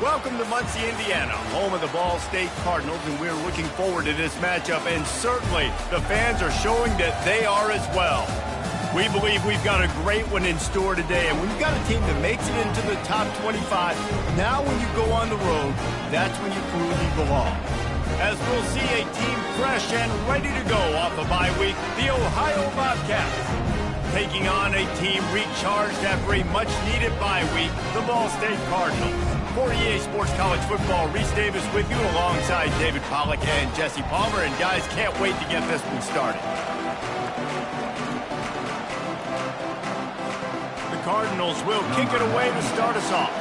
Welcome to Muncie, Indiana, home of the Ball State Cardinals, and we're looking forward to this matchup, and certainly the fans are showing that they are as well. We believe we've got a great one in store today, and we've got a team that makes it into the top 25. Now when you go on the road, that's when you prove you belong. As we'll see a team fresh and ready to go off a bye week, the Ohio Bobcats. Taking on a team recharged after a much-needed bye week, the Ball State Cardinals. For EA Sports College Football, Reese Davis with you alongside David Pollack and Jesse Palmer. And guys, can't wait to get this one started. The Cardinals will kick it away to start us off.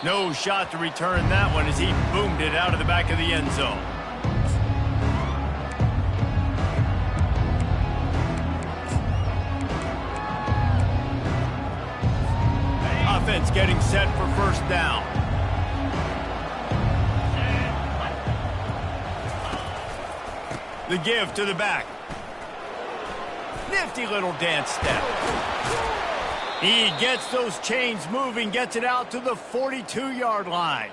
No shot to return that one as he boomed it out of the back of the end zone. Offense getting set for first down. The give to the back. Nifty little dance step. He gets those chains moving, gets it out to the 42-yard line.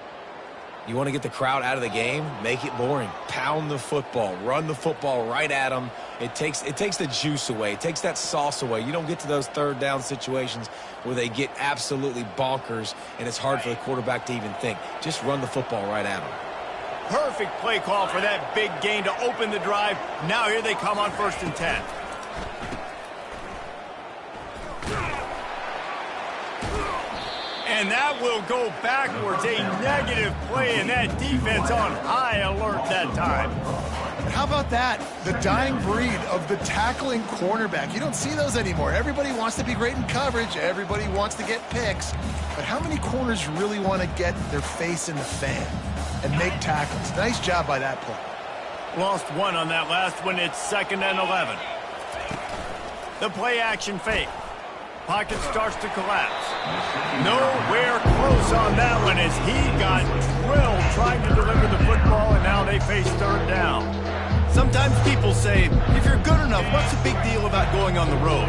You want to get the crowd out of the game? Make it boring. Pound the football. Run the football right at them. It takes the juice away. It takes that sauce away. You don't get to those third down situations where they get absolutely bonkers and it's hard for the quarterback to even think. Just run the football right at them. Perfect play call for that big gain to open the drive. Now here they come on 1st and 10. And that will go backwards. A negative play, and that defense on high alert that time. How about that? The dying breed of the tackling cornerback. You don't see those anymore. Everybody wants to be great in coverage. Everybody wants to get picks. But how many corners really want to get their face in the fan and make tackles? Nice job by that play. Lost one on that last one. It's 2nd and 11. The play action fake. Pocket starts to collapse. Nowhere close on that one as he got drilled trying to deliver the football, and now they face 3rd down. Sometimes people say, if you're good enough, what's the big deal about going on the road?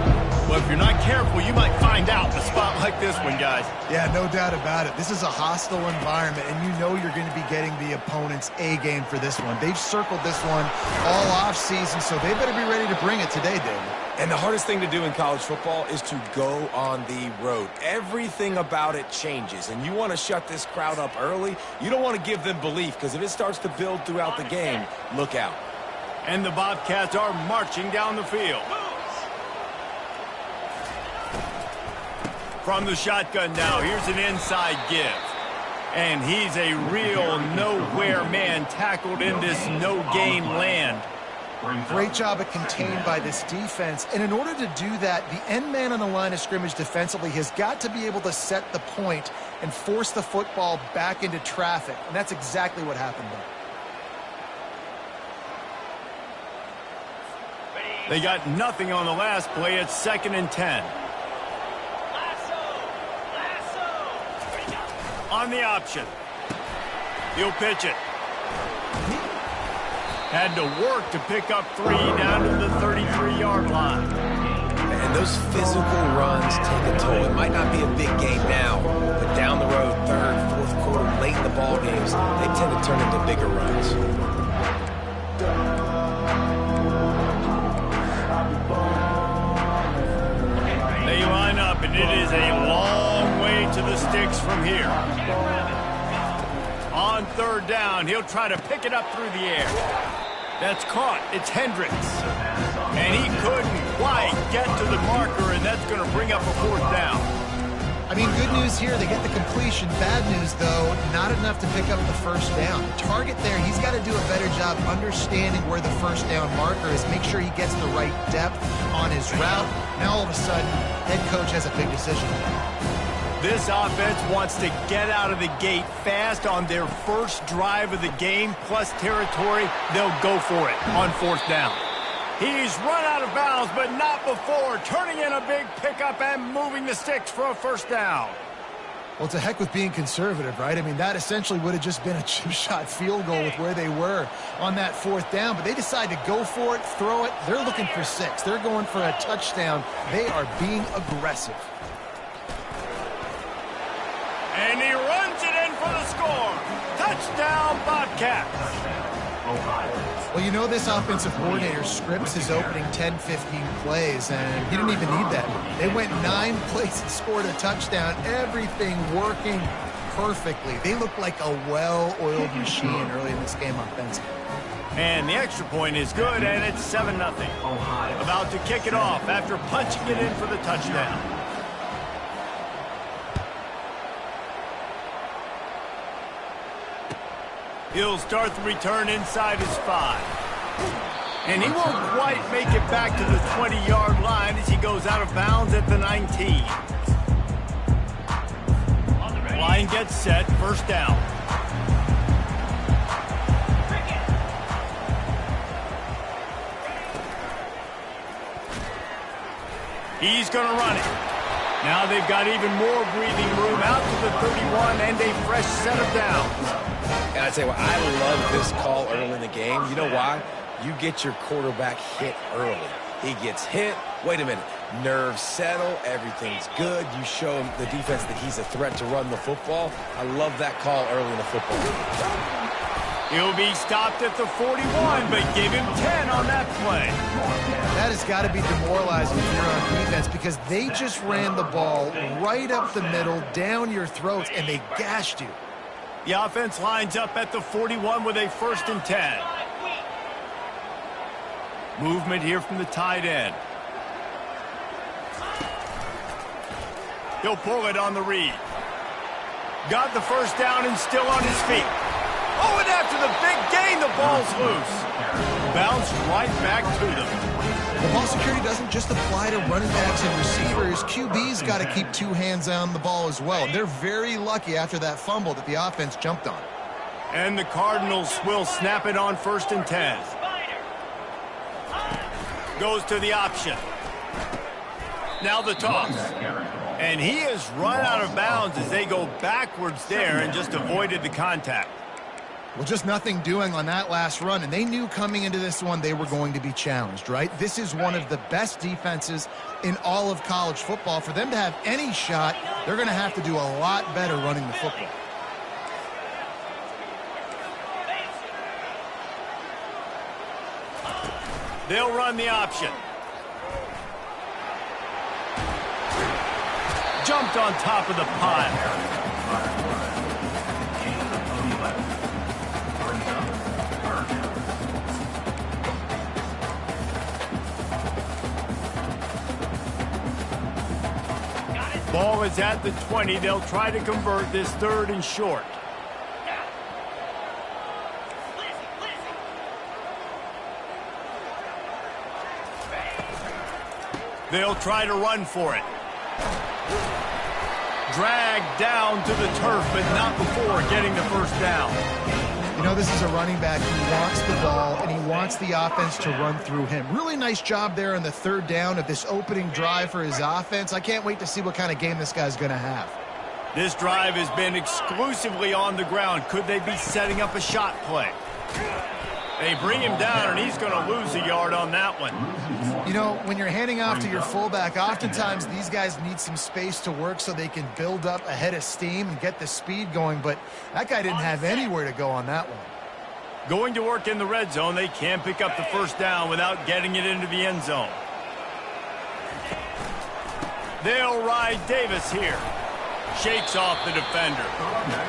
Well, if you're not careful, you might find out in a spot like this one, guys. Yeah, no doubt about it. This is a hostile environment, and you know you're going to be getting the opponent's A game for this one. They've circled this one all offseason, so they better be ready to bring it today, David. And the hardest thing to do in college football is to go on the road. Everything about it changes, and you want to shut this crowd up early. You don't want to give them belief, because if it starts to build throughout the game, look out. And the Bobcats are marching down the field. From the shotgun now, here's an inside give. And he's a real nowhere man tackled in this no-gain land. Great job at contained by this defense. And in order to do that, the end man on the line of scrimmage defensively has got to be able to set the point and force the football back into traffic. And that's exactly what happened there. They got nothing on the last play. It's 2nd and 10. On the option. He'll pitch it. Had to work to pick up 3 down to the 33-yard line. And those physical runs take a toll. It might not be a big game now, but down the road, 3rd, 4th quarter, late in the ball games, they tend to turn into bigger runs. They line up, and it is a long way to the sticks from here. On 3rd down, he'll try to pick it up through the air. That's caught. It's Hendricks. And he couldn't quite get to the marker, and that's going to bring up a 4th down. I mean, good news here, they get the completion. Bad news, though, not enough to pick up the 1st down. The target there, he's got to do a better job understanding where the 1st down marker is, make sure he gets the right depth on his route. Now, all of a sudden, head coach has a big decision. This offense wants to get out of the gate fast on their first drive of the game, plus territory. They'll go for it on 4th down. He's run out of bounds, but not before. Turning in a big pickup and moving the sticks for a 1st down. Well, to heck with being conservative, right? I mean, that essentially would have just been a chip shot field goal with where they were on that 4th down, but they decide to go for it, throw it. They're looking for 6. They're going for a touchdown. They are being aggressive. And he runs it in for the score. Touchdown, Bobcats. Well, you know this offensive coordinator scripts his opening 10, 15 plays, and he didn't even need that. They went 9 plays and scored a touchdown, everything working perfectly. They look like a well-oiled machine early in this game offensively. And the extra point is good, and it's 7-0. About to kick it off after punching it in for the touchdown. He'll start the return inside his 5. And he won't quite make it back to the 20-yard line as he goes out of bounds at the 19. Line gets set, first down. He's going to run it. Now they've got even more breathing room out to the 31 and a fresh set of downs. And I tell you what, I love this call early in the game. You know why? You get your quarterback hit early. He gets hit. Wait a minute. Nerves settle. Everything's good. You show the defense that he's a threat to run the football. I love that call early in the football game. He'll be stopped at the 41, but give him 10 on that play. That has got to be demoralizing if you're on defense because they just ran the ball right up the middle, down your throats, and they gashed you. The offense lines up at the 41 with a 1st and 10. Movement here from the tight end. He'll pull it on the read. Got the first down and still on his feet. Oh, and after the big gain, the ball's loose. Bounced right back to them. The ball security doesn't just apply to running backs and receivers. QB's got to keep 2 hands on the ball as well. And they're very lucky after that fumble that the offense jumped on. And the Cardinals will snap it on 1st and 10. Goes to the option. Now the toss. And he has run out of bounds as they go backwards there and just avoided the contact. Well, just nothing doing on that last run, and they knew coming into this one they were going to be challenged, right? This is one of the best defenses in all of college football. For them to have any shot, they're going to have to do a lot better running the football. They'll run the option. Jumped on top of the pile. Ball is at the 20. They'll try to convert this 3rd and short. They'll try to run for it. Dragged down to the turf, but not before getting the first down. You know, this is a running back. He wants the ball, and he wants the offense to run through him. Really nice job there on the 3rd down of this opening drive for his offense. I can't wait to see what kind of game this guy's going to have. This drive has been exclusively on the ground. Could they be setting up a shot play? They bring him down, and he's going to lose a yard on that one. You know, when you're handing off to your fullback, oftentimes these guys need some space to work so they can build up a head of steam and get the speed going, but that guy didn't have anywhere to go on that one. Going to work in the red zone, they can pick up the first down without getting it into the end zone. They'll ride Davis here. Shakes off the defender.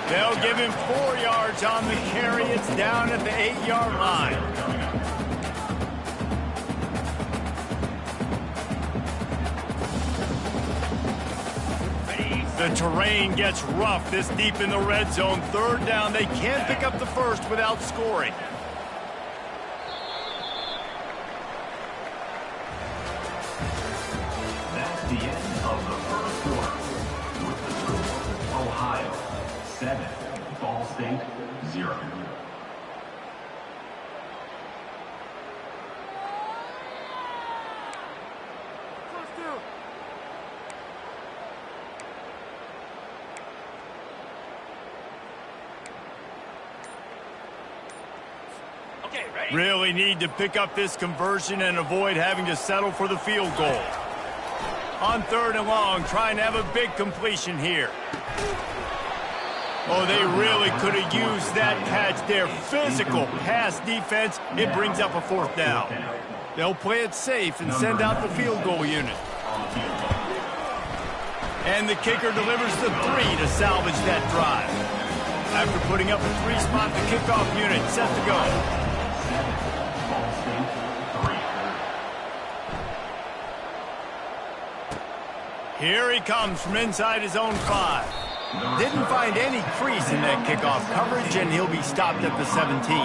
They'll give him 4 yards on the carry. It's down at the 8-yard line. The terrain gets rough this deep in the red zone. 3rd down. They can't pick up the first without scoring. That's the end of the first quarter. With the score, Ohio 7, Ball State 0. Really need to pick up this conversion and avoid having to settle for the field goal. On 3rd and long, trying to have a big completion here. Oh, they really could have used that catch there. Physical pass defense. It brings up a 4th down. They'll play it safe and send out the field goal unit. And the kicker delivers the 3 to salvage that drive. After putting up a 3-spot, the kickoff unit set to go. Here he comes from inside his own 5. Didn't find any crease in that kickoff coverage, and he'll be stopped at the 17.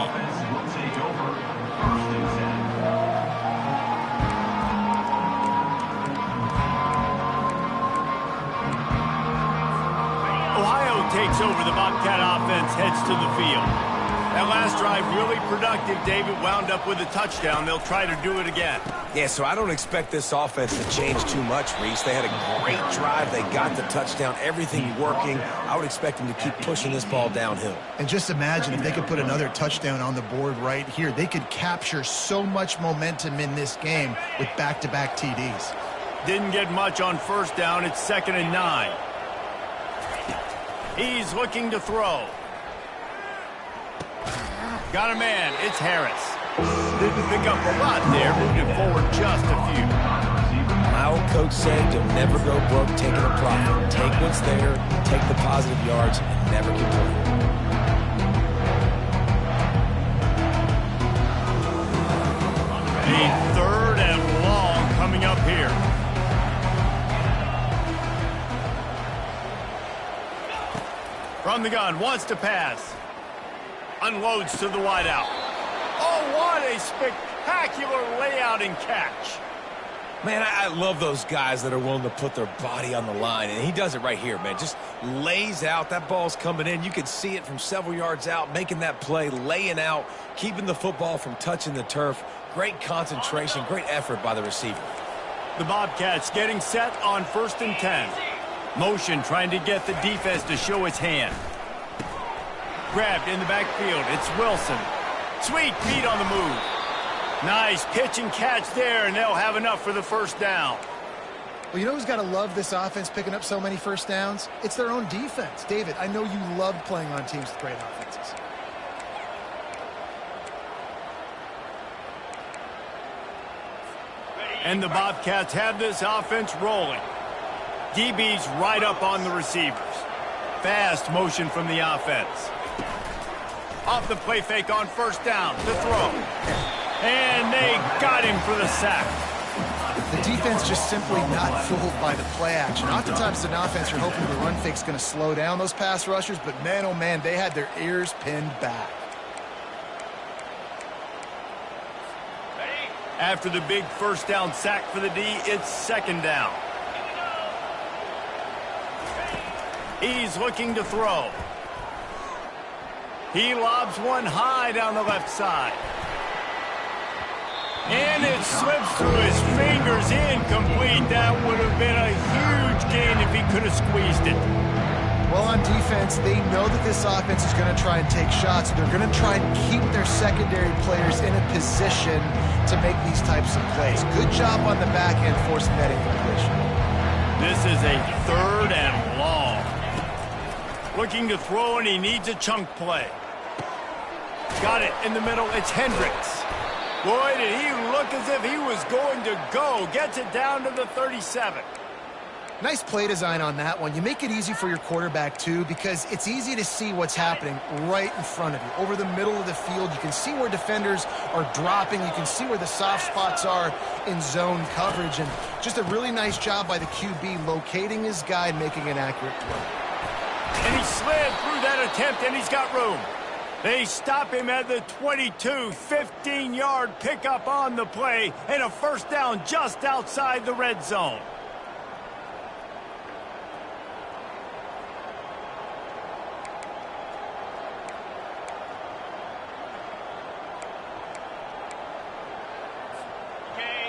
Ohio takes over. The Bobcat offense heads to the field. That last drive really productive. David wound up with a touchdown. They'll try to do it again. Yeah, so I don't expect this offense to change too much, Reese. They had a great drive. They got the touchdown. Everything working. I would expect them to keep pushing this ball downhill. And just imagine if they could put another touchdown on the board right here. They could capture so much momentum in this game with back-to-back TDs. Didn't get much on 1st down. It's 2nd and 9. He's looking to throw. Got a man. It's Harris. Didn't pick up a lot there. Moved it forward just a few. My old coach said to never go broke taking a profit. Take what's there, take the positive yards, and never complain. A 3rd and long coming up here. From the gun, wants to pass. Unloads to the wideout. Oh, what a spectacular layout and catch. Man, I love those guys that are willing to put their body on the line, and he does it right here, man. Just lays out. That ball's coming in. You can see it from several yards out, making that play, laying out, keeping the football from touching the turf. Great concentration, great effort by the receiver. The Bobcats getting set on 1st and 10. Motion trying to get the defense to show its hand. Grabbed in the backfield. It's Wilson. Sweet feet on the move. Nice pitch and catch there, and they'll have enough for the 1st down. Well, you know who's got to love this offense picking up so many 1st downs? It's their own defense. David, I know you love playing on teams with great offenses. And the Bobcats have this offense rolling. DB's right up on the receivers. Fast motion from the offense. Off the play fake on 1st down. The throw. And they got him for the sack. The defense just simply not fooled by the play action. Oftentimes, an offense, you're hoping the run fake's going to slow down those pass rushers, but man, oh man, they had their ears pinned back. After the big 1st down sack for the D, it's 2nd down. He's looking to throw. He lobs one high down the left side. And it slips through his fingers, incomplete. That would have been a huge gain if he could have squeezed it. Well, on defense, they know that this offense is going to try and take shots. They're going to try and keep their secondary players in a position to make these types of plays. Good job on the back end forcing that incompletion. This is a 3rd and long. Looking to throw, and he needs a chunk play. Got it in the middle. It's Hendricks. Boy, did he look as if he was going to go. Gets it down to the 37. Nice play design on that one. You make it easy for your quarterback, too, because it's easy to see what's happening right in front of you. Over the middle of the field, you can see where defenders are dropping. You can see where the soft spots are in zone coverage. And just a really nice job by the QB locating his guy and making an accurate throw. And he slid through that attempt, and he's got room. They stop him at the 22, 15-yard pickup on the play, and a 1st down just outside the red zone.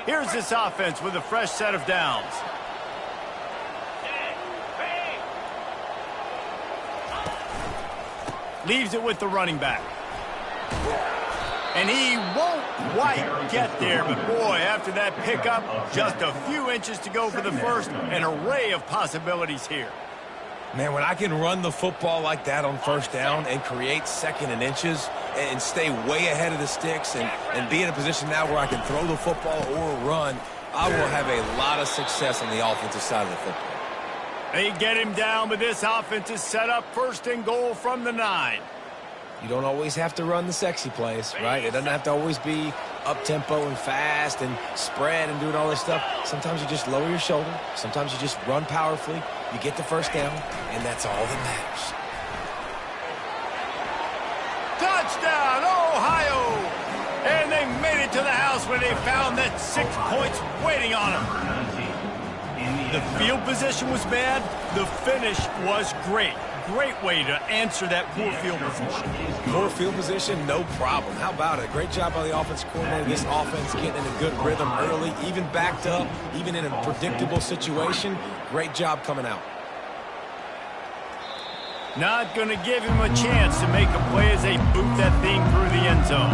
Here's this offense with a fresh set of downs. Leaves it with the running back. And he won't quite get there, but boy, after that pickup, just a few inches to go for the first. An array of possibilities here. Man, when I can run the football like that on first down and create second and inches and stay way ahead of the sticks and be in a position now where I can throw the football or run, I will have a lot of success on the offensive side of the football. They get him down, but this offense is set up first and goal from the 9. You don't always have to run the sexy plays, right? It doesn't have to always be up-tempo and fast and spread and doing all this stuff. Sometimes you just lower your shoulder. Sometimes you just run powerfully. You get the first down, and that's all that matters. Touchdown, Ohio! And they made it to the house where they found that 6 points waiting on them. The field position was bad. The finish was great. Great way to answer that poor field position. Poor field position, no problem. How about it? Great job by the offensive coordinator. This offense getting in a good rhythm early, even backed up, even in a predictable situation. Great job coming out. Not going to give him a chance to make a play as they boot that thing through the end zone.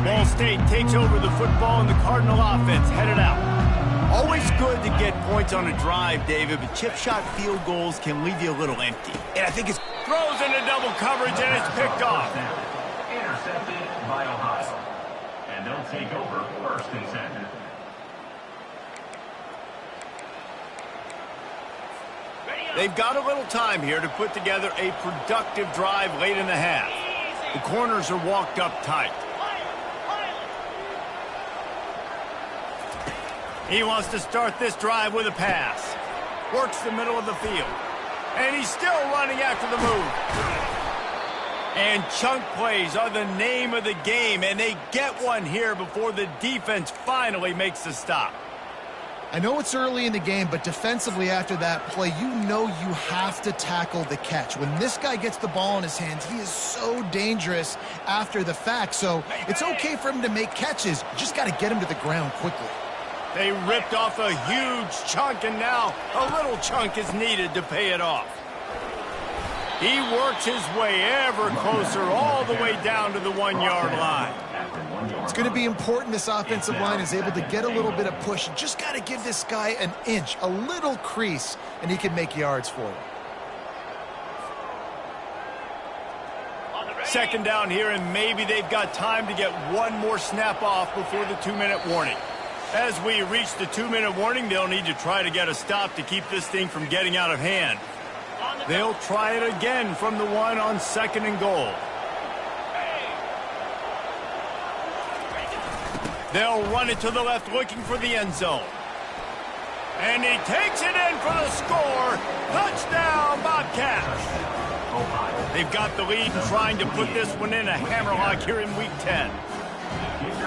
Ball State takes over the football and the Cardinal offense headed out. Always good to get points on a drive, David, but chip shot field goals can leave you a little empty. And I think it's throws into double coverage and it's picked off. Intercepted by Ohio. And they'll take over first and 10. They've got a little time here to put together a productive drive late in the half. The corners are walked up tight. He wants to start this drive with a pass. Works the middle of the field. And he's still running after the move. And chunk plays are the name of the game, and they get one here before the defense finally makes the stop. I know it's early in the game, but defensively after that play, you know you have to tackle the catch. When this guy gets the ball in his hands, he is so dangerous after the fact. So it's okay for him to make catches. You just got to get him to the ground quickly. They ripped off a huge chunk, and now a little chunk is needed to pay it off. He works his way ever closer all the way down to the 1-yard line. It's going to be important this offensive line is able to get a little bit of push. You just got to give this guy an inch, a little crease, and he can make yards for you. Second down here, and maybe they've got time to get one more snap off before the 2-minute warning. As we reach the 2-minute warning, they'll need to try to get a stop to keep this thing from getting out of hand. They'll try it again from the 1 on 2nd and goal. They'll run it to the left looking for the end zone. And he takes it in for the score. Touchdown, Bobcats. They've got the lead and trying to put this one in a hammerlock here in Week 10.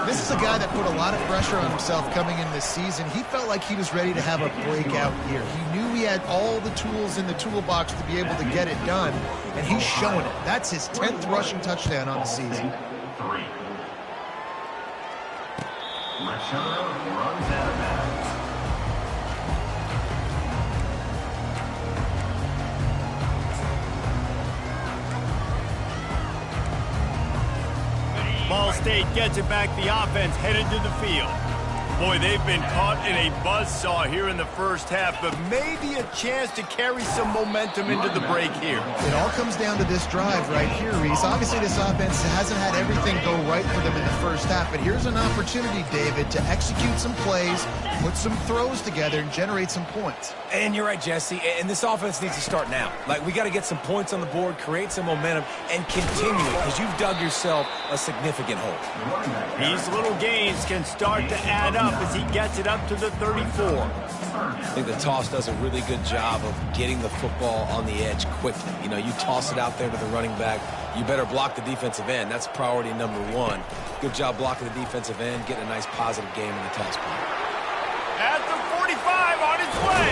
This is a guy that put a lot of pressure on himself coming in this season. He felt like he was ready to have a breakout year. He knew he had all the tools in the toolbox to be able to get it done, and he's showing it. That's his 10th rushing touchdown on the season. 3. Machado runs out of bounds. Ball State gets it back. The offense headed to the field. Boy, they've been caught in a buzzsaw here in the first half, but maybe a chance to carry some momentum into the break here. It all comes down to this drive right here, Reese. Obviously, this offense hasn't had everything go right for them in the first half, but here's an opportunity, David, to execute some plays, put some throws together, and generate some points. And you're right, Jesse, and this offense needs to start now. Like, we got to get some points on the board, create some momentum, and continue it, because you've dug yourself a significant hole. These little gains can start to add up as he gets it up to the 34. I think the toss does a really good job of getting the football on the edge quickly. You know, you toss it out there to the running back, you better block the defensive end. That's priority number 1. Good job blocking the defensive end, getting a nice positive game in the toss point. At the 45 on his way.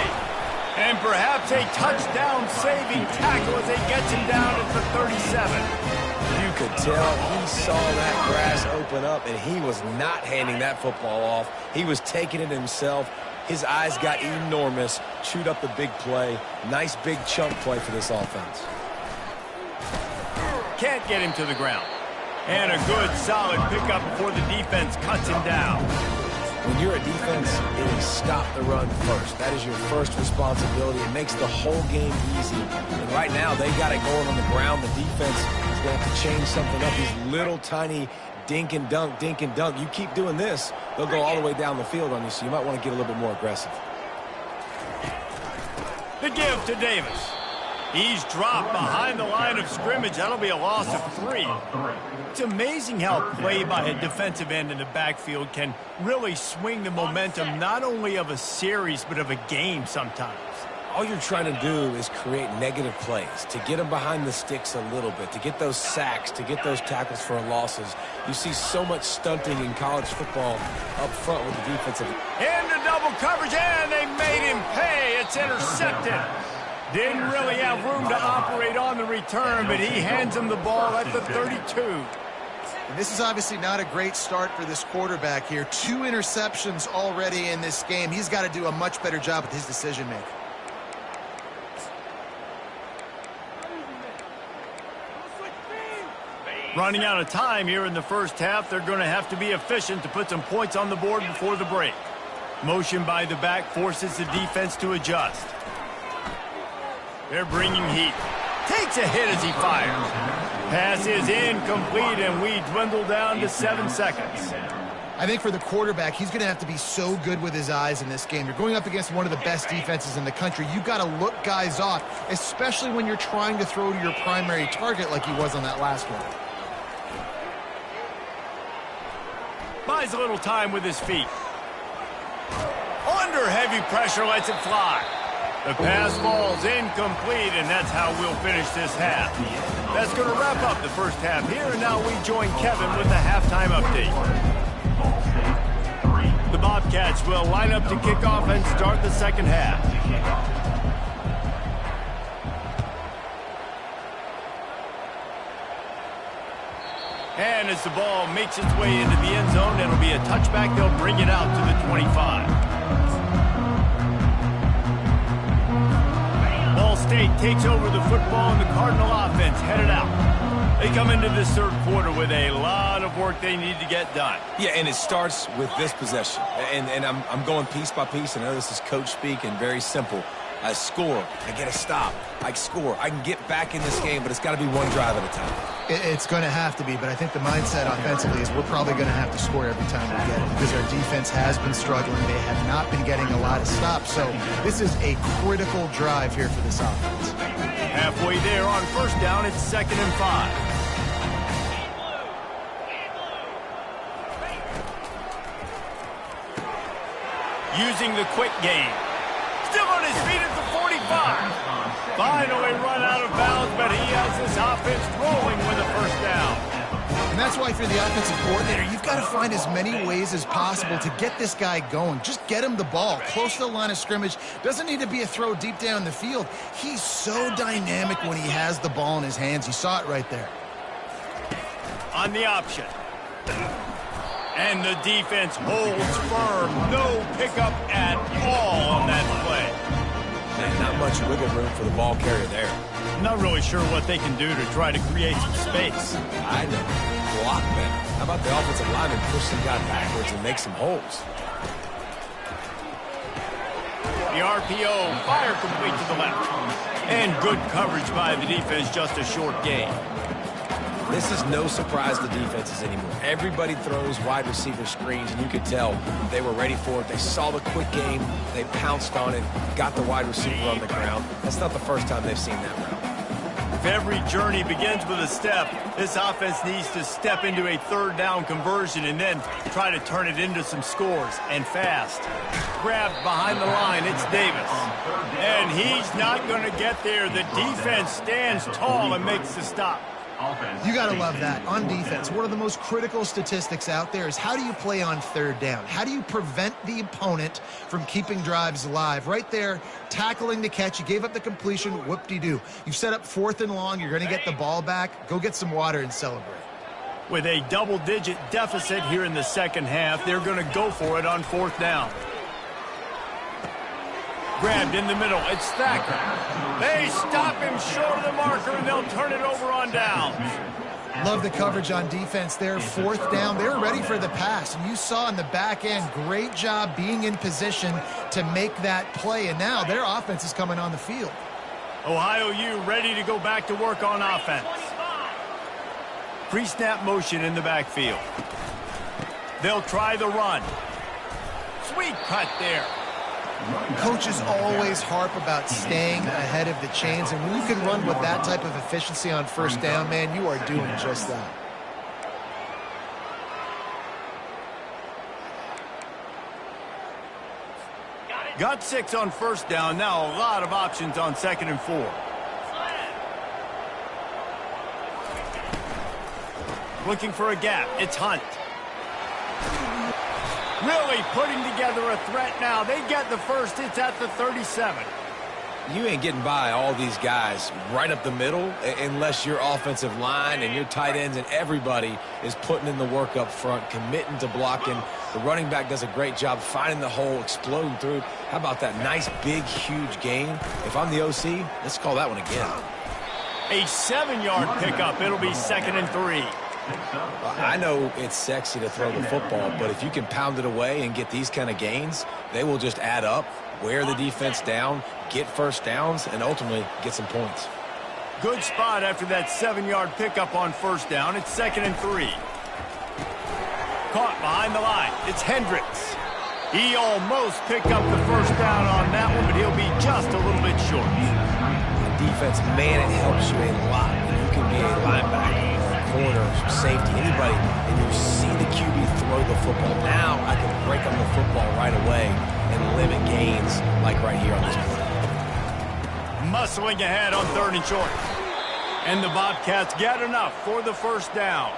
And perhaps a touchdown-saving tackle as they gets him down at the 37. You could tell he saw that grass open up, and he was not handing that football off. He was taking it himself. His eyes got enormous, chewed up the big play. Nice big chunk play for this offense. Can't get him to the ground. And a good, solid pickup before the defense cuts him down. When you're a defense, it is stop the run first. That is your first responsibility. It makes the whole game easy. And right now, they got it going on the ground. The defense is going to have to change something up. These little tiny dink and dunk, dink and dunk. You keep doing this, they'll go all the way down the field on you, so you might want to get a little bit more aggressive. The give to Davis. He's dropped behind the line of scrimmage. That'll be a loss of 3. It's amazing how play by a defensive end in the backfield can really swing the momentum not only of a series but of a game sometimes. All you're trying to do is create negative plays, to get them behind the sticks a little bit, to get those sacks, to get those tackles for losses. You see so much stunting in college football up front with the defensive. Into double coverage, and they made him pay. It's intercepted. Didn't really have room to operate on the return, but he hands him the ball at the 32. And this is obviously not a great start for this quarterback here. 2 interceptions already in this game. He's got to do a much better job with his decision-making. Running out of time here in the first half, they're going to have to be efficient to put some points on the board before the break. Motion by the back forces the defense to adjust. They're bringing heat. Takes a hit as he fires. Pass is incomplete, and we dwindle down to 7 seconds. I think for the quarterback, he's going to have to be so good with his eyes in this game. You're going up against one of the best defenses in the country. You've got to look guys off, especially when you're trying to throw to your primary target like he was on that last one. Buys a little time with his feet. Under heavy pressure, lets it fly. The pass falls incomplete, and that's how we'll finish this half. That's going to wrap up the first half here, and now we join Kevin with the halftime update. The Bobcats will line up to kick off and start the second half. And as the ball makes its way into the end zone, it'll be a touchback. They'll bring it out to the 25. Ball State takes over the football, and the Cardinal offense headed out. They come into this third quarter with a lot of work they need to get done. Yeah, and it starts with this possession. And I'm going piece by piece. I know this is coach speak and very simple. I score. I get a stop. I score. I can get back in this game, but it's got to be one drive at a time. It's going to have to be, but I think the mindset offensively is we're probably going to have to score every time we get it because our defense has been struggling. They have not been getting a lot of stops, so this is a critical drive here for this offense. Halfway there on first down, it's 2nd and 5. Using the quick game. Still on his feet at the 45. Finally run out of bounds, but he has this offense rolling with a first down. And that's why for the offensive coordinator, you've got to find as many ways as possible to get this guy going. Just get him the ball close to the line of scrimmage. Doesn't need to be a throw deep down the field. He's so dynamic when he has the ball in his hands. You saw it right there. On the option. And the defense holds firm. No pickup at all on that play. And not much wiggle room for the ball carrier there. Not really sure what they can do to try to create some space. I know. Block better. How about the offensive lineman push some guy backwards and make some holes? The RPO, fire complete to the left. And good coverage by the defense, just a short gain. This is no surprise to defenses anymore. Everybody throws wide receiver screens, and you could tell they were ready for it. They saw the quick game. They pounced on it, got the wide receiver on the ground. That's not the first time they've seen that route. If every journey begins with a step, this offense needs to step into a third down conversion and then try to turn it into some scores, and fast. Grabbed behind the line, it's Davis. And he's not going to get there. The defense stands tall and makes the stop. You got to love that. On defense, one of the most critical statistics out there is how do you play on third down? How do you prevent the opponent from keeping drives alive? Right there, tackling the catch. You gave up the completion. Whoop-de-doo. You've set up 4th and long. You're going to get the ball back. Go get some water and celebrate. With a double-digit deficit here in the second half, they're going to go for it on 4th down. Grabbed in the middle, it's Thacker. They stop him short of the marker, and they'll turn it over on downs. Love the coverage on defense there. Fourth down. They were ready for the pass. And you saw in the back end, great job being in position to make that play. And now their offense is coming on the field. Ohio U ready to go back to work on offense. Pre-snap motion in the backfield. They'll try the run. Sweet cut there. Coaches always harp about staying ahead of the chains, and when you can run with that type of efficiency on first down, man, you are doing just that. Got 6 on first down. Now a lot of options on 2nd and 4. Looking for a gap. It's Hunt. Really putting together a threat now. They get the first. It's at the 37. You ain't getting by all these guys right up the middle unless your offensive line and your tight ends and everybody is putting in the work up front, committing to blocking. The running back does a great job finding the hole, exploding through. How about that nice, big, huge gain? If I'm the OC, let's call that one again. A 7-yard pickup. It'll be 2nd and 3. I know it's sexy to throw the football, but if you can pound it away and get these kind of gains, they will just add up, wear the defense down, get first downs, and ultimately get some points. Good spot after that 7-yard pickup on first down. It's 2nd and 3. Caught behind the line. It's Hendricks. He almost picked up the first down on that one, but he'll be just a little bit short. Defense, man, it helps you a lot when you can be a linebacker, corner, safety, anybody, and you see the QB throw the football. Now I can break on the football right away and limit gains like right here on this play. Muscling ahead on 3rd and short. And the Bobcats get enough for the first down.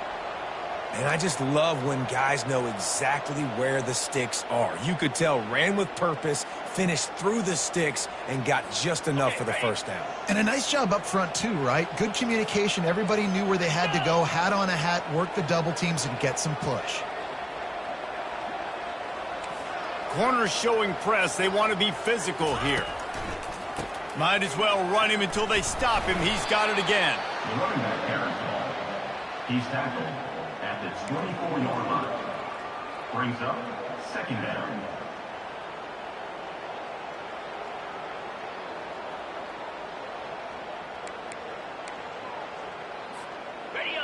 And I just love when guys know exactly where the sticks are. You could tell ran with purpose, finished through the sticks, and got just enough for the first down. And a nice job up front too, right? Good communication. Everybody knew where they had to go, hat on a hat, work the double teams, and get some push. Corners showing press. They want to be physical here. Might as well run him until they stop him. He's got it again. The running back carries the ball. He's tackled at the 24-yard line. Brings up 2nd down.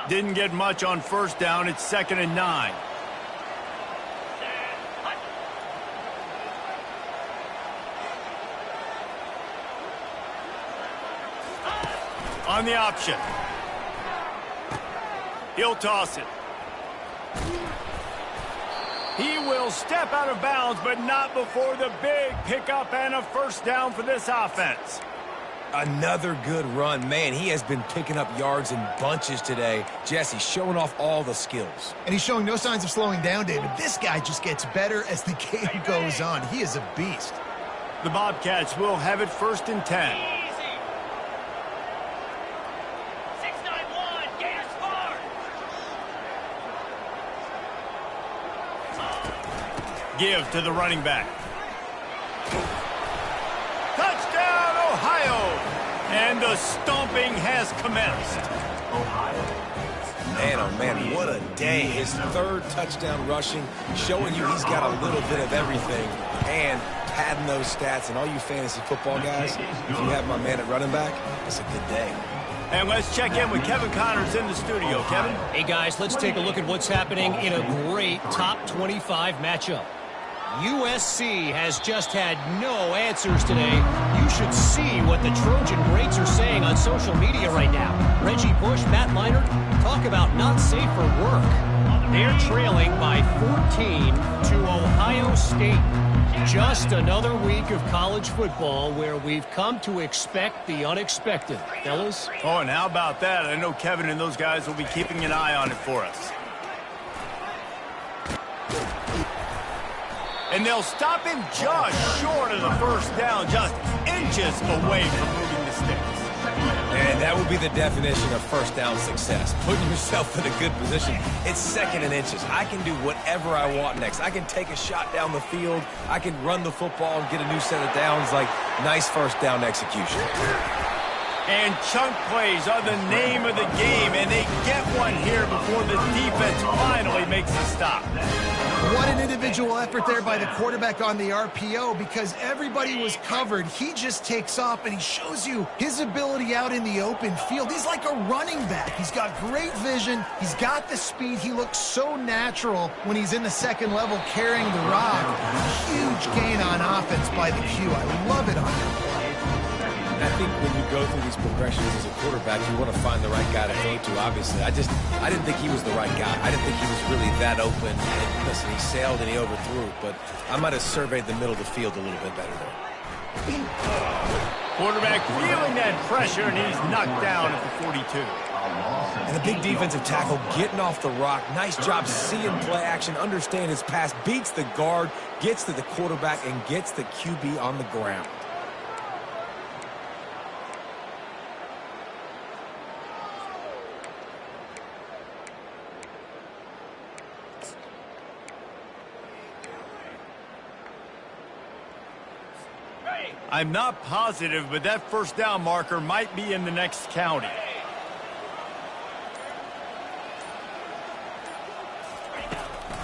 Didn't get much on first down. It's 2nd and 9. On the option. He'll toss it. He will step out of bounds, but not before the big pickup and a first down for this offense. Another good run. Man, he has been picking up yards in bunches today. Jesse showing off all the skills. And he's showing no signs of slowing down, David. This guy just gets better as the game goes on. He is a beast. The Bobcats will have it 1st and 10. Give to the running back. Touchdown, Ohio! And the stomping has commenced. Man, oh man, what a day. His 3rd touchdown rushing, showing you he's got a little bit of everything. And padding those stats. And all you fantasy football guys, if you have my man at running back, it's a good day. And let's check in with Kevin Connors in the studio. Kevin? Hey, guys, let's take a look at what's happening in a great top 25 matchup. USC has just had no answers today. You should see what the Trojan greats are saying on social media right now. Reggie Bush, Matt Leinart, talk about not safe for work. They're trailing by 14 to Ohio State. Just another week of college football where we've come to expect the unexpected. Fellas? Oh, and how about that? I know Kevin and those guys will be keeping an eye on it for us. And they'll stop him just short of the first down, just inches away from moving the sticks. And that will be the definition of first down success. Putting yourself in a good position. It's 2nd and inches. I can do whatever I want next. I can take a shot down the field. I can run the football and get a new set of downs. Like, nice first down execution. And chunk plays are the name of the game, and they get one here before the defense finally makes a stop. What an individual effort there by the quarterback on the RPO, because everybody was covered. He just takes off, and he shows you his ability out in the open field. He's like a running back. He's got great vision. He's got the speed. He looks so natural when he's in the second level carrying the rock. Huge gain on offense by the Q. I love it on him. I think when you go through these progressions as a quarterback, you want to find the right guy to throw to, obviously. I didn't think he was the right guy. I didn't think he was really that open. And listen, he sailed and he overthrew, but I might have surveyed the middle of the field a little bit better there. Quarterback feeling that pressure, and he's knocked down at the 42. And the big defensive tackle getting off the rock. Nice job seeing play action, understand his pass, beats the guard, gets to the quarterback, and gets the QB on the ground. I'm not positive, but that first down marker might be in the next county.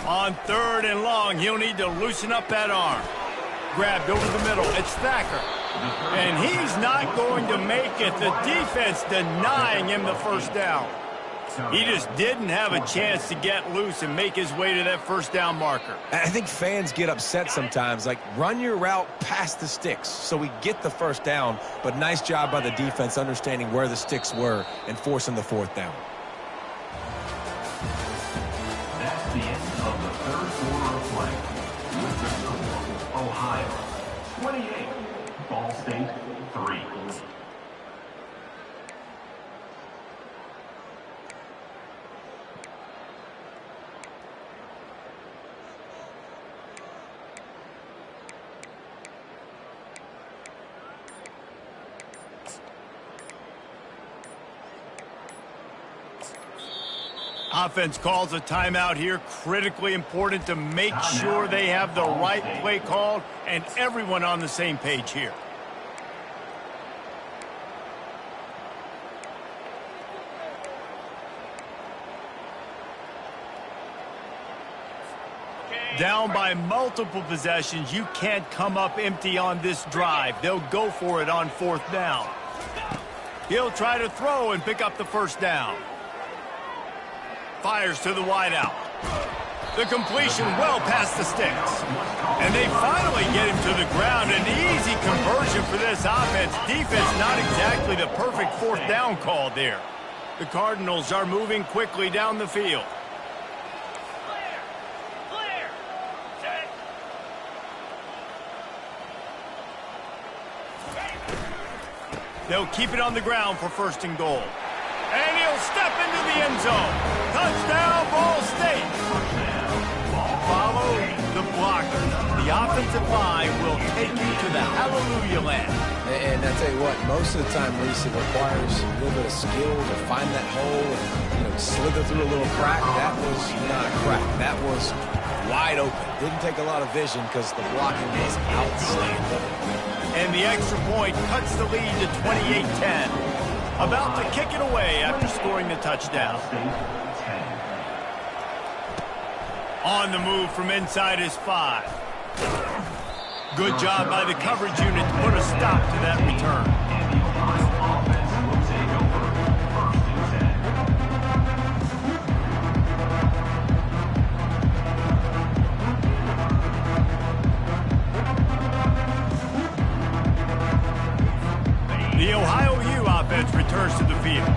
On 3rd and long, he'll need to loosen up that arm. Grabbed over the middle. It's Thacker. And he's not going to make it. The defense denying him the first down. He just didn't have a chance to get loose and make his way to that first down marker. I think fans get upset sometimes, like run your route past the sticks so we get the first down, but nice job by the defense understanding where the sticks were and forcing the 4th down. That's the end of the 3rd quarter of play. With the score, Ohio 28, Ball State 3. Offense calls a timeout here. Critically important to make sure they have the right play called and everyone on the same page here. Down by multiple possessions, you can't come up empty on this drive. They'll go for it on 4th down. He'll try to throw and pick up the first down. Fires to the wideout. The completion well past the sticks. And they finally get him to the ground. An easy conversion for this offense. Defense not exactly the perfect 4th down call there. The Cardinals are moving quickly down the field. They'll keep it on the ground for 1st and goal. And he'll step into the end zone. Touchdown, Ball State. Follow the blockers. The offensive line will take you to the hallelujah land. And I tell you what, most of the time, Reese, it requires a little bit of skill to find that hole and slither through a little crack. That was not a crack. That was wide open. Didn't take a lot of vision because the blocking was outstanding. And the extra point cuts the lead to 28-10. About to kick it away after scoring the touchdown. On the move from inside his 5. Good job by the coverage unit to put a stop to that return. The Ohio U offense returns to the field.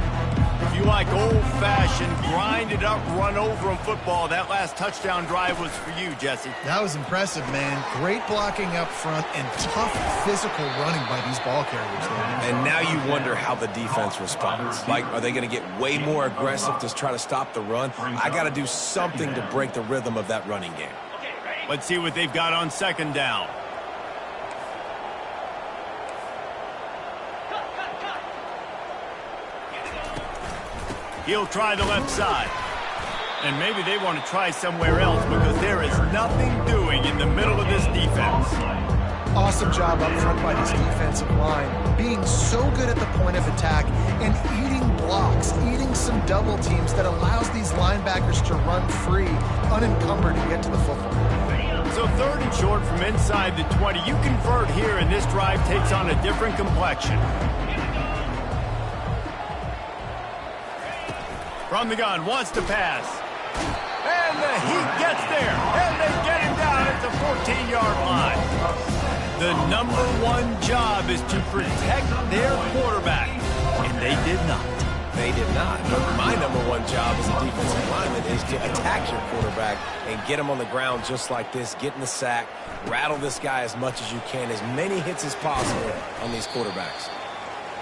If you like old-fashioned, grinded-up, run-over 'em football, that last touchdown drive was for you, Jesse. That was impressive, man. Great blocking up front and tough physical running by these ball carriers there. And now you wonder how the defense responds. Like, are they going to get way more aggressive to try to stop the run? I got to do something to break the rhythm of that running game. Let's see what they've got on 2nd down. He'll try the left side. And maybe they want to try somewhere else because there is nothing doing in the middle of this defense. Awesome job up front by this defensive line, being so good at the point of attack and eating blocks, eating some double teams that allows these linebackers to run free, unencumbered, and get to the football. So 3rd and short from inside the 20. You convert here, and this drive takes on a different complexion. From the gun, wants to pass. And the Heat gets there, and they get him down at the 14-yard line. The #1 job is to protect their quarterback, and they did not. They did not. But my #1 job as a defensive lineman is to attack your quarterback and get him on the ground just like this, get in the sack, rattle this guy as much as you can, as many hits as possible on these quarterbacks.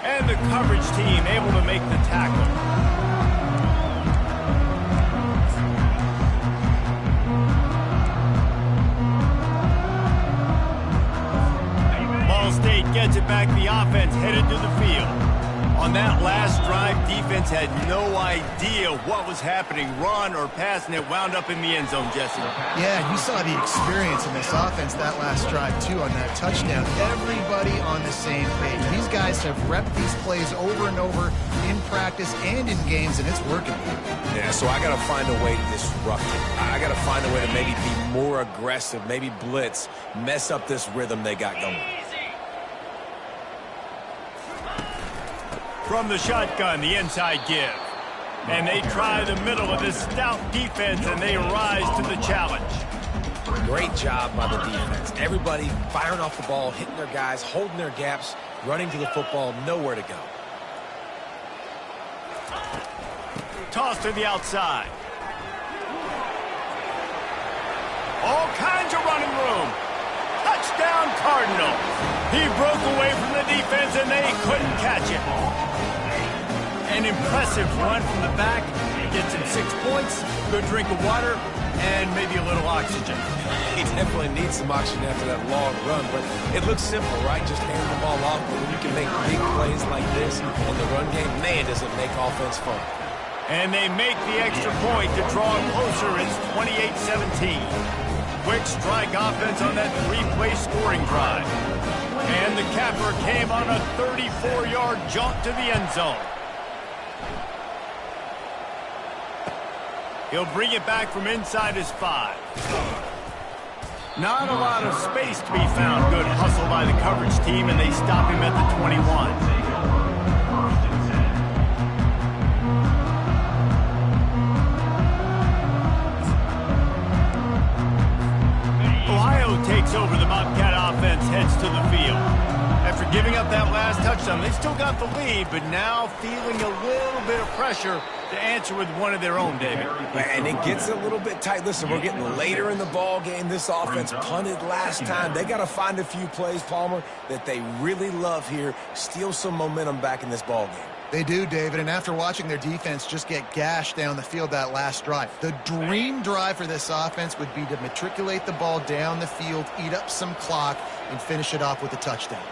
And the coverage team able to make the tackle. Ball State gets it back. The offense headed to the field. On that last drive, defense had no idea what was happening, run or pass, and it wound up in the end zone, Jesse. Yeah, you saw the experience in this offense that last drive, too, on that touchdown. Everybody on the same page. These guys have repped these plays over and over in practice and in games, and it's working. Yeah, so I got to find a way to disrupt it. I got to find a way to maybe be more aggressive, maybe blitz, mess up this rhythm they got going. From the shotgun, the inside give. And they try the middle of this stout defense, and they rise to the challenge. Great job by the defense. Everybody firing off the ball, hitting their guys, holding their gaps, running to the football, nowhere to go. Toss to the outside. All kinds of running room. Touchdown, Cardinal. He broke away from the defense, and they couldn't catch it. An impressive run from the back. Gets him 6 points, good drink of water, and maybe a little oxygen. He definitely needs some oxygen after that long run, but it looks simple, right? Just hand the ball off, but when you can make big plays like this in the run game, man, does it make offense fun. And they make the extra point to draw it closer. It's 28-17. Quick strike offense on that 3-play scoring drive. And the capper came on a 34-yard jump to the end zone. He'll bring it back from inside his 5. Not a lot of space to be found. Good hustle by the coverage team, and they stop him at the 21. Ohio takes over. The Bobcat offense heads to the field. After giving up that last touchdown, they still got the lead, but now feeling a little bit of pressure to answer with one of their own, David. And it gets a little bit tight. Listen, we're getting later in the ball game. This offense punted last time. They got to find a few plays, Palmer, that they really love here. Steal some momentum back in this ball game. They do, David, and after watching their defense just get gashed down the field that last drive, the dream drive for this offense would be to matriculate the ball down the field, eat up some clock, and finish it off with a touchdown.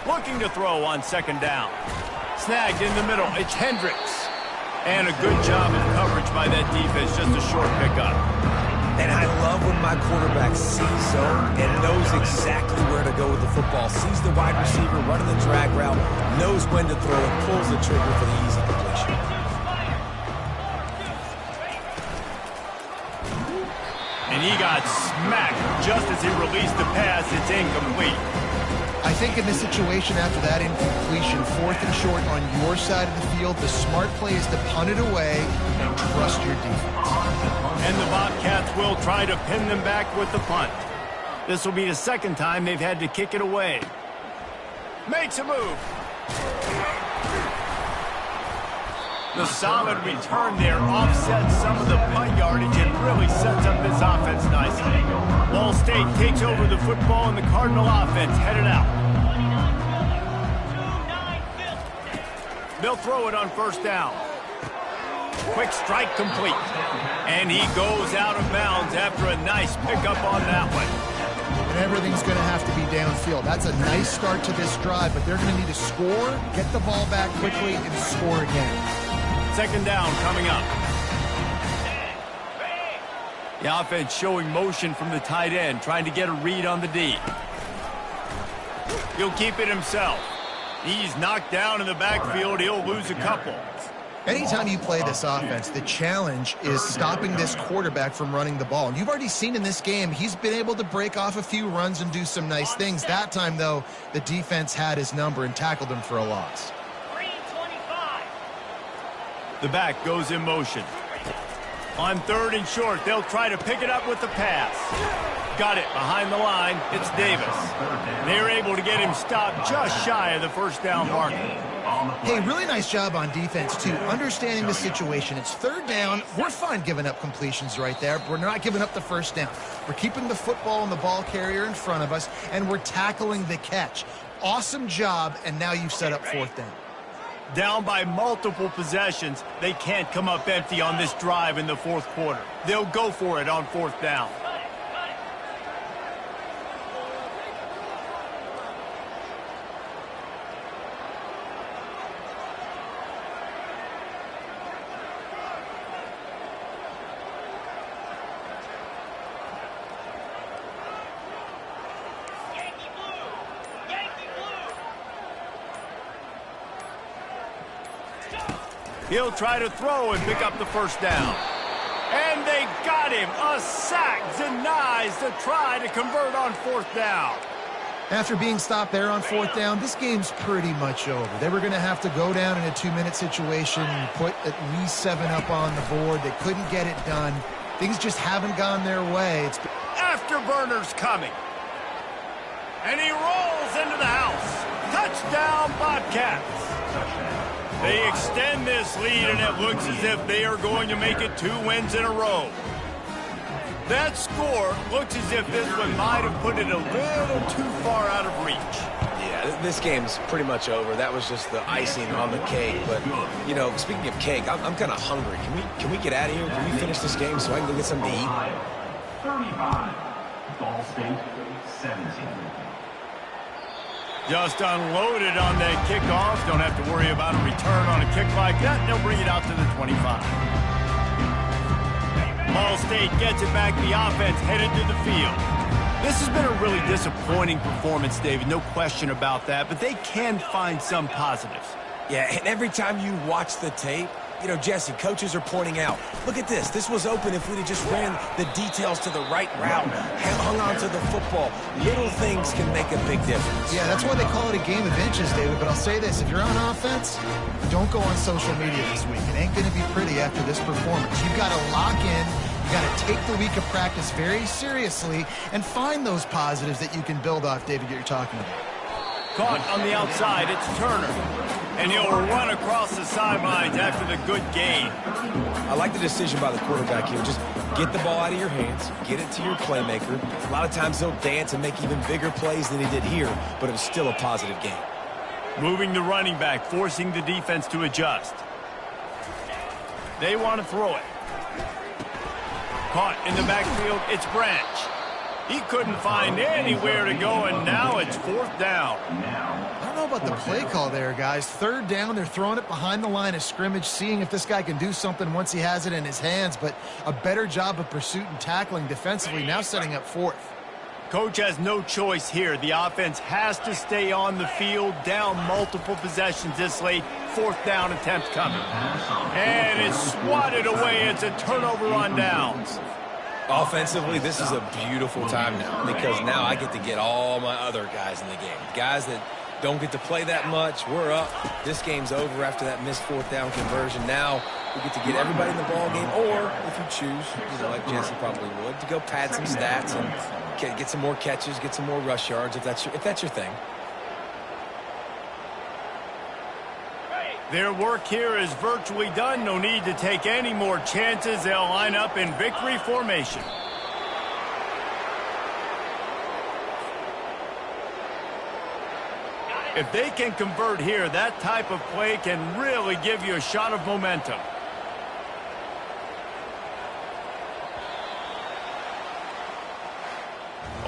Looking to throw on 2nd down. Snagged in the middle. It's Hendricks. And a good job in coverage by that defense. Just a short pickup. And I love when my quarterback sees zone and knows exactly where to go with the football. Sees the wide receiver running the drag route, knows when to throw, and pulls the trigger for the easy completion. And he got smacked just as he released the pass. It's incomplete. I think in this situation after that incompletion, 4th and short on your side of the field, the smart play is to punt it away and trust your defense. And the Bobcats will try to pin them back with the punt. This will be the 2nd time they've had to kick it away. Makes a move. The solid return there offsets some of the punt yardage and really sets up this offense nicely. Ball State takes over the football, and the Cardinal offense headed out. They'll throw it on 1st down. Quick strike complete. And he goes out of bounds after a nice pickup on that one. And everything's going to have to be downfield. That's a nice start to this drive, but they're going to need to score, get the ball back quickly, and score again. 2nd down coming up. The offense showing motion from the tight end, trying to get a read on the D. He'll keep it himself. He's knocked down in the backfield. He'll lose a couple. Anytime you play this offense, the challenge is stopping this quarterback from running the ball. And you've already seen in this game, he's been able to break off a few runs and do some nice things. That time, though, the defense had his number and tackled him for a loss. The back goes in motion. On 3rd and short, they'll try to pick it up with the pass. Got it behind the line. It's Davis. They're able to get him stopped just shy of the first down marker. Hey, really nice job on defense, too, understanding the situation. It's 3rd down. We're fine giving up completions right there. We're not giving up the first down. We're keeping the football and the ball carrier in front of us, and we're tackling the catch. Awesome job, and now you've set up 4th down. Down by multiple possessions, they can't come up empty on this drive in the 4th quarter. They'll go for it on 4th down. He'll try to throw and pick up the first down. And they got him. A sack denies the try to convert on 4th down. After being stopped there on 4th down, this game's pretty much over. They were going to have to go down in a 2-minute situation and put at least 7 up on the board. They couldn't get it done. Things just haven't gone their way. Afterburner's coming. And he rolls into the house. Touchdown, Bobcats. They extend this lead, and it looks as if they are going to make it 2 wins in a row. That score looks as if this one might have put it a little too far out of reach. Yeah, this game's pretty much over. That was just the icing on the cake. But, you know, speaking of cake, I'm kind of hungry. Can we get out of here? Can we finish this game so I can go get something to eat? 35. Ball State 17. Just unloaded on that kickoff. Don't have to worry about a return on a kick like that. They'll bring it out to the 25. Ball State gets it back. The offense headed to the field. This has been a really disappointing performance, David. No question about that. But they can find some positives. Yeah, and every time you watch the tape, you know, Jesse, coaches are pointing out, look at this. This was open if we'd have just ran the details to the right route, hung on to the football. Little things can make a big difference. Yeah, that's why they call it a game of inches, David. But I'll say this. If you're on offense, don't go on social media this week. It ain't going to be pretty after this performance. You've got to lock in. You've got to take the week of practice very seriously and find those positives that you can build off, David, that you're talking about. Caught on the outside. It's Turner. And he'll run across the sidelines after the good gain. I like the decision by the quarterback here. Just get the ball out of your hands, get it to your playmaker. A lot of times he'll dance and make even bigger plays than he did here, but it was still a positive game. Moving the running back, forcing the defense to adjust. They want to throw it. Caught in the backfield, it's Branch. He couldn't find anywhere to go, and now it's 4th down. I don't know about the play call there, guys. 3rd down, they're throwing it behind the line of scrimmage, seeing if this guy can do something once he has it in his hands, but a better job of pursuit and tackling defensively, now setting up 4th. Coach has no choice here. The offense has to stay on the field, down multiple possessions this late. 4th down attempt coming. And it's swatted away. It's a turnover on downs. Offensively, this is a beautiful time now because now I get to get all my other guys in the game. Guys that don't get to play that much. We're up. This game's over after that missed 4th down conversion. Now we get to get everybody in the ball game, or if you choose, you know, like Jesse probably would, to go pad some stats and get some more catches, get some more rush yards if that's your thing. Their work here is virtually done. No need to take any more chances. They'll line up in victory formation. If they can convert here, that type of play can really give you a shot of momentum.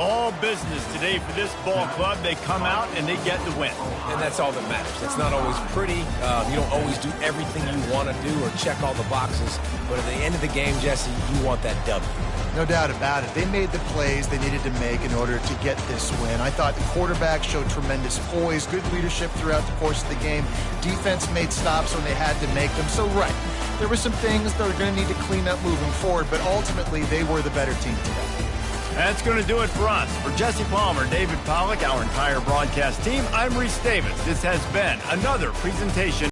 All business today for this ball club. They come out and they get the win. And that's all that matters. It's not always pretty. You don't always do everything you want to do or check all the boxes. But at the end of the game, Jesse, you want that W. No doubt about it. They made the plays they needed to make in order to get this win. I thought the quarterback showed tremendous poise, good leadership throughout the course of the game. Defense made stops when they had to make them. So, right, there were some things that are going to need to clean up moving forward, but ultimately they were the better team today. That's going to do it for us. For Jesse Palmer, David Pollack, our entire broadcast team, I'm Reese Davis. This has been another presentation